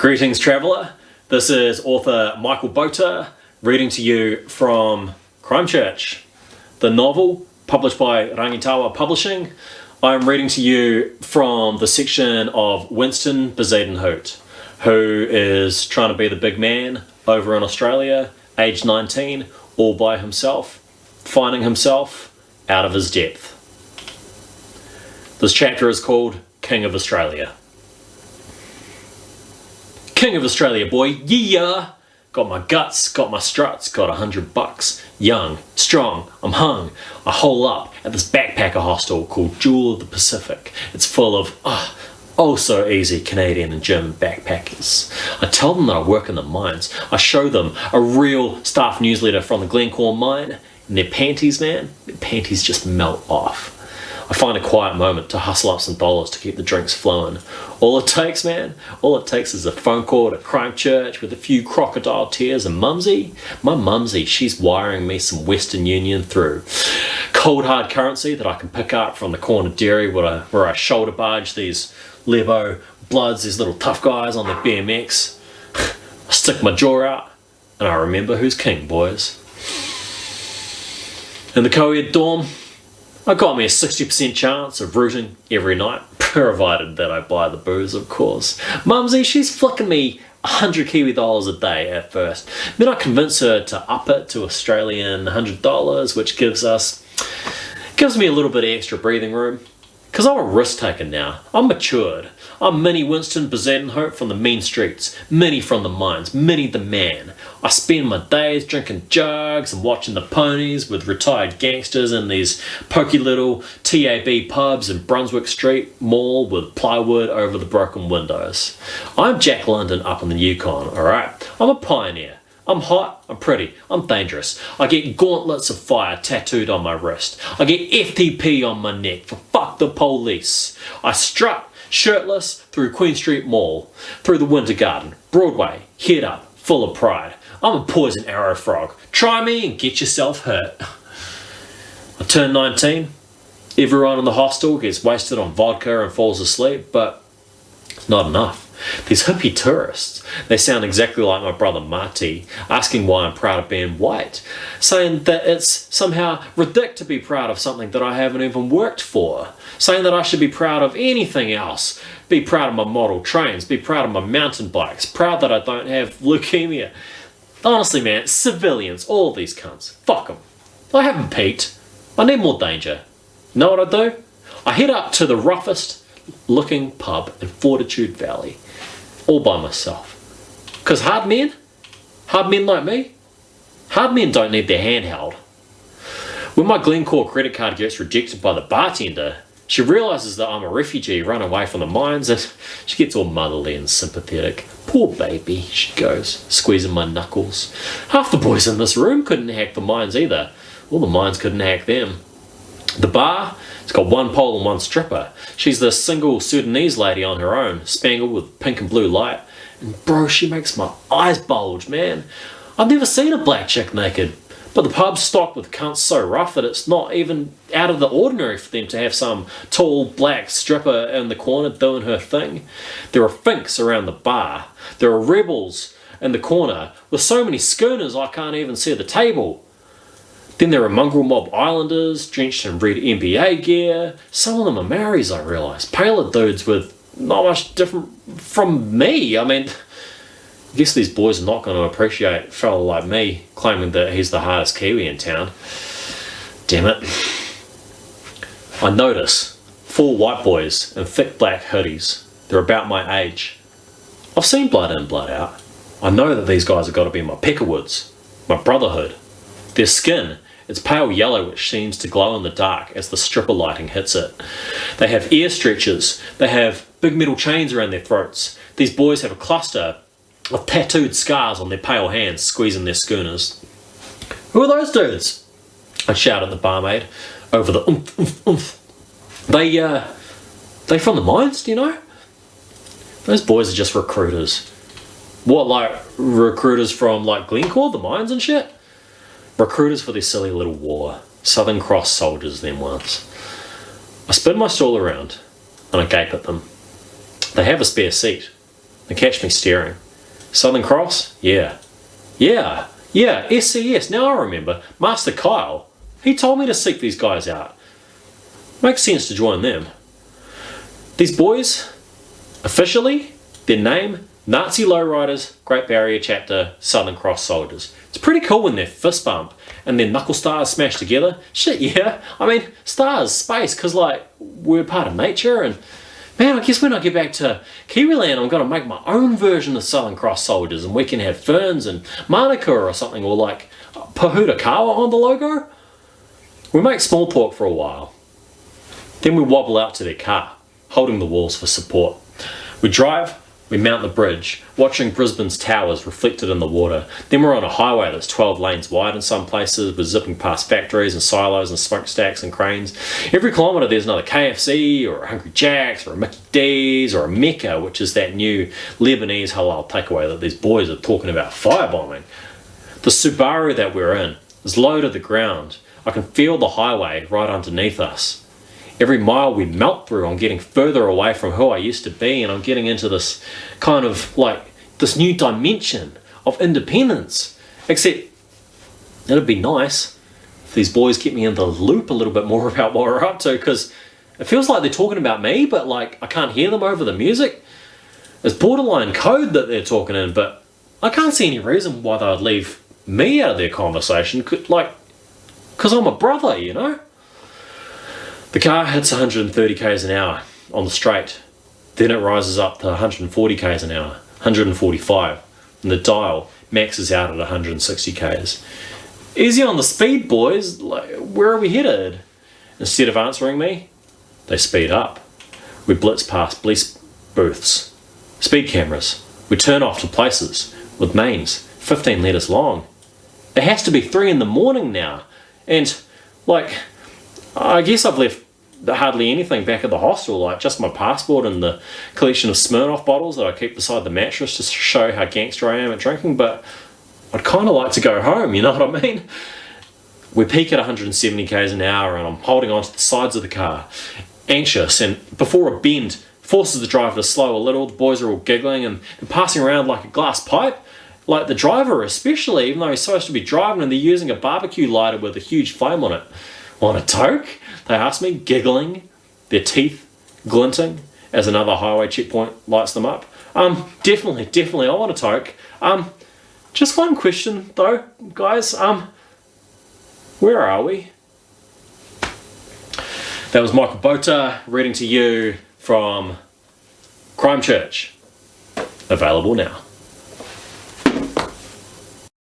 Greetings, traveller. This is author Michael Botur reading to you from Crimechurch, the novel published by Rangitawa Publishing. I am reading to you from the section of Winston Bezuidenhout, who is trying to be the big man over in Australia, age 19, all by himself, finding himself out of his depth. This chapter is called King of Australia. King of Australia, boy, yeah! Got my guts, got my struts, got $100. Young, strong, I'm hung. I hole up at this backpacker hostel called Jewel of the Pacific. It's full of, oh so easy Canadian and German backpackers. I tell them that I work in the mines. I show them a real staff newsletter from the Glencore mine, and their panties, man, their panties just melt off. I find a quiet moment to hustle up some dollars to keep the drinks flowing. All it takes, man, all it takes is a phone call to Crimechurch with a few crocodile tears, and my mumsy, she's wiring me some Western Union through cold hard currency that I can pick up from the corner dairy where I shoulder barge these Lebo bloods, these little tough guys on their BMX. I stick my jaw out and I remember who's king, boys. In the co-ed dorm, I got me a 60% chance of rooting every night, provided that I buy the booze, of course. Mumsy, she's flicking me 100 Kiwi dollars a day at first. Then I convince her to up it to Australian $100, which gives me a little bit of extra breathing room. Because I'm a risk taker now. I'm matured. I'm mini Winston Bezuidenhout from the mean streets, mini from the mines, mini the man. I spend my days drinking jugs and watching the ponies with retired gangsters in these pokey little TAB pubs in Brunswick Street Mall with plywood over the broken windows. I'm Jack London up in the Yukon, alright? I'm a pioneer. I'm hot, I'm pretty, I'm dangerous. I get gauntlets of fire tattooed on my wrist. I get FTP on my neck for fuck the police. I strut shirtless through Queen Street Mall, through the Winter Garden, Broadway, head up, full of pride. I'm a poison arrow frog. Try me and get yourself hurt. I turn 19. Everyone in the hostel gets wasted on vodka and falls asleep, but it's not enough. These hippie tourists, they sound exactly like my brother Marty, asking why I'm proud of being white, saying that it's somehow ridiculous to be proud of something that I haven't even worked for, saying that I should be proud of anything else, be proud of my model trains, be proud of my mountain bikes, proud that I don't have leukemia. Honestly, man, civilians, all these cunts, fuck them. I haven't peaked. I need more danger. You know what I do? I head up to the roughest looking pub in Fortitude Valley, all by myself. Because hard men like me, hard men don't need their hand held. When my Glencore credit card gets rejected by the bartender, she realises that I'm a refugee run away from the mines, and she gets all motherly and sympathetic. Poor baby, she goes, squeezing my knuckles. Half the boys in this room couldn't hack the mines either. All the mines couldn't hack them. The bar, it's got one pole and one stripper. She's the single Sudanese lady on her own, spangled with pink and blue light. And bro, she makes my eyes bulge, man. I've never seen a black chick naked. But the pub's stocked with cunts so rough that it's not even out of the ordinary for them to have some tall black stripper in the corner doing her thing. There are finks around the bar. There are rebels in the corner with so many schooners I can't even see the table. Then there are mongrel mob islanders drenched in red NBA gear. Some of them are Maoris, I realise. Paler dudes with not much different from me. I mean, I guess these boys are not going to appreciate a fella like me claiming that he's the hardest Kiwi in town. Damn it. I notice 4 white boys in thick black hoodies. They're about my age. I've seen blood in, blood out. I know that these guys have got to be my Peckerwoods, my brotherhood. Their skin, it's pale yellow which seems to glow in the dark as the stripper lighting hits it. They have ear stretchers. They have big metal chains around their throats. These boys have a cluster of tattooed scars on their pale hands squeezing their schooners. Who are those dudes? I shout at the barmaid over the oomph, oomph, oomph. They from the mines, do you know? Those boys are just recruiters. What, like recruiters from like Glencore, the mines and shit? Recruiters for their silly little war. Southern Cross soldiers them once. I spin my stall around and I gape at them. They have a spare seat. They catch me staring. Southern Cross? Yeah. Yeah, SCS, now I remember. Master Kyle. He told me to seek these guys out. Makes sense to join them. These boys, officially, their name, Nazi Lowriders, Great Barrier Chapter, Southern Cross Soldiers. It's pretty cool when they fist bump and their knuckle stars smash together. Shit, yeah. I mean, stars, space, because, like, we're part of nature, and man, I guess when I get back to Kiwiland, I'm going to make my own version of Southern Cross Soldiers, and we can have ferns and manuka or something, or like Pahuta Kawa on the logo. We make small talk for a while. Then we wobble out to their car, holding the walls for support. We drive, we mount the bridge, watching Brisbane's towers reflected in the water. Then we're on a highway that's 12 lanes wide in some places. We're zipping past factories and silos and smokestacks and cranes. Every kilometre there's another KFC or a Hungry Jack's or a Mickey D's or a Mecca, which is that new Lebanese halal takeaway that these boys are talking about firebombing. The Subaru that we're in is low to the ground. I can feel the highway right underneath us. Every mile we melt through, I'm getting further away from who I used to be, and I'm getting into this kind of, like, this new dimension of independence. Except, it'd be nice if these boys get me in the loop a little bit more about what we're up to, because it feels like they're talking about me, but, like, I can't hear them over the music. It's borderline code that they're talking in, but I can't see any reason why they would leave me out of their conversation, like, because I'm a brother, you know? The car hits 130 k's an hour on the straight, then it rises up to 140 k's an hour, 145, and the dial maxes out at 160 k's. Easy on the speed, boys, like, where are we headed? Instead of answering me, they speed up. We blitz past police booths, speed cameras. We turn off to places with names 15 letters long. It has to be 3 in the morning now, and, like, I guess I've left hardly anything back at the hostel, like just my passport and the collection of Smirnoff bottles that I keep beside the mattress to show how gangster I am at drinking, but I'd kind of like to go home, you know what I mean? We peak at 170 k's an hour and I'm holding onto the sides of the car, anxious, and before a bend forces the driver to slow a little. The boys are all giggling and they're passing around like a glass pipe. Like the driver especially, even though he's supposed to be driving, and they're using a barbecue lighter with a huge flame on it. Want a toke? They ask me, giggling, their teeth glinting as another highway checkpoint lights them up. Definitely, I want a toke. Just one question though, guys. Where are we? That was Michael Botur reading to you from Crimechurch. Available now.